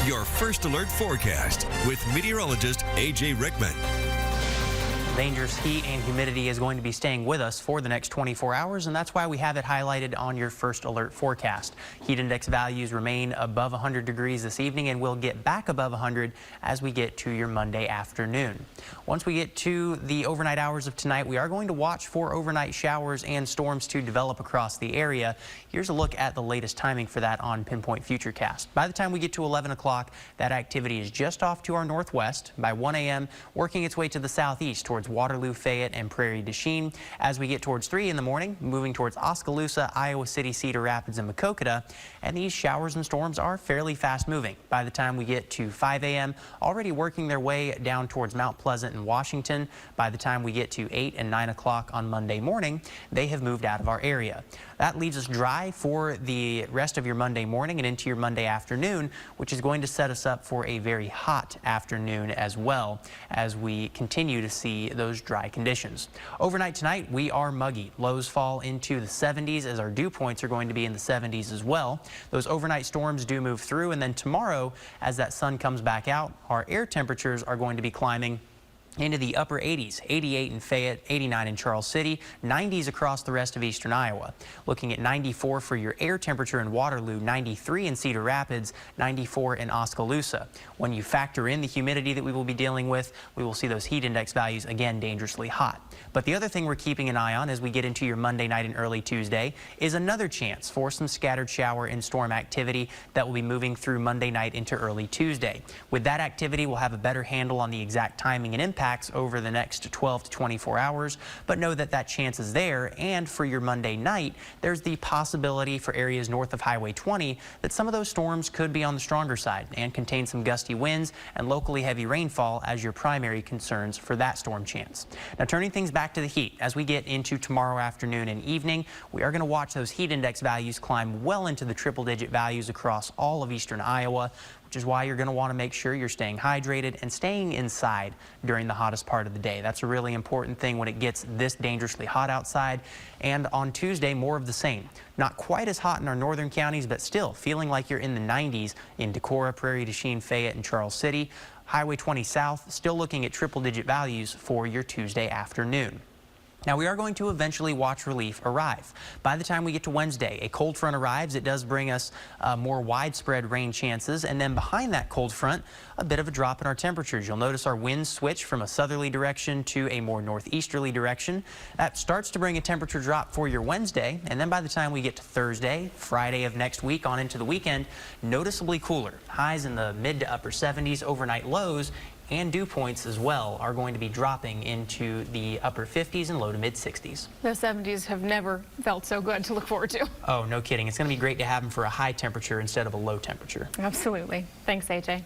Your First Alert forecast with meteorologist A.J. Rickman. Dangerous heat and humidity is going to be staying with us for the next 24 hours, and that's why we have it highlighted on your First Alert forecast. Heat index values remain above 100 degrees this evening and will get back above 100 as we get to your Monday afternoon. Once we get to the overnight hours of tonight, we are going to watch for overnight showers and storms to develop across the area. Here's a look at the latest timing for that on Pinpoint Futurecast. By the time we get to 11 o'clock, that activity is just off to our northwest. By 1 a.m., working its way to the southeast towards Waterloo, Fayette, and Prairie du Chien. As we get towards 3 in the morning, moving towards Oskaloosa, Iowa City, Cedar Rapids, and Maquoketa. And these showers and storms are fairly fast moving. By the time we get to 5 a.m., already working their way down towards Mount Pleasant and Washington. By the time we get to 8 and 9 o'clock on Monday morning, they have moved out of our area. That leaves us dry for the rest of your Monday morning and into your Monday afternoon, which is going to set us up for a very hot afternoon as well as we continue to see those dry conditions. Overnight tonight, we are muggy. Lows fall into the 70s as our dew points are going to be in the 70s as well. Those overnight storms do move through, and then tomorrow, as that sun comes back out, our air temperatures are going to be climbing into the upper 80s, 88 in Fayette, 89 in Charles City, 90s across the rest of eastern Iowa. Looking at 94 for your air temperature in Waterloo, 93 in Cedar Rapids, 94 in Oskaloosa. When you factor in the humidity that we will be dealing with, we will see those heat index values again dangerously hot. But the other thing we're keeping an eye on as we get into your Monday night and early Tuesday is another chance for some scattered shower and storm activity that will be moving through Monday night into early Tuesday. With that activity, we'll have a better handle on the exact timing and impact over the next 12 to 24 hours, but know that that chance is there. And for your Monday night, there's the possibility for areas north of Highway 20 that some of those storms could be on the stronger side and contain some gusty winds and locally heavy rainfall as your primary concerns for that storm chance. Now, turning things back to the heat, as we get into tomorrow afternoon and evening, we are going to watch those heat index values climb well into the triple-digit values across all of eastern Iowa, which is why you're going to want to make sure you're staying hydrated and staying inside during the hottest part of the day. That's a really important thing when it gets this dangerously hot outside. And on Tuesday, more of the same. Not quite as hot in our northern counties, but still feeling like you're in the 90s in Decorah, Prairie du Chien, Fayette, and Charles City. Highway 20 south, still looking at triple-digit values for your Tuesday afternoon. Now, we are going to eventually watch relief arrive. By the time we get to Wednesday, a cold front arrives. It does bring us more widespread rain chances, and then behind that cold front, a bit of a drop in our temperatures. You'll notice our winds switch from a southerly direction to a more northeasterly direction. That starts to bring a temperature drop for your Wednesday, and then by the time we get to Thursday, Friday of next week on into the weekend, noticeably cooler. Highs in the mid to upper 70s, overnight lows, and dew points as well are going to be dropping into the upper 50s and low to mid 60s. The 70s have never felt so good to look forward to. Oh, no kidding. It's going to be great to have them for a high temperature instead of a low temperature. Absolutely. Thanks, AJ.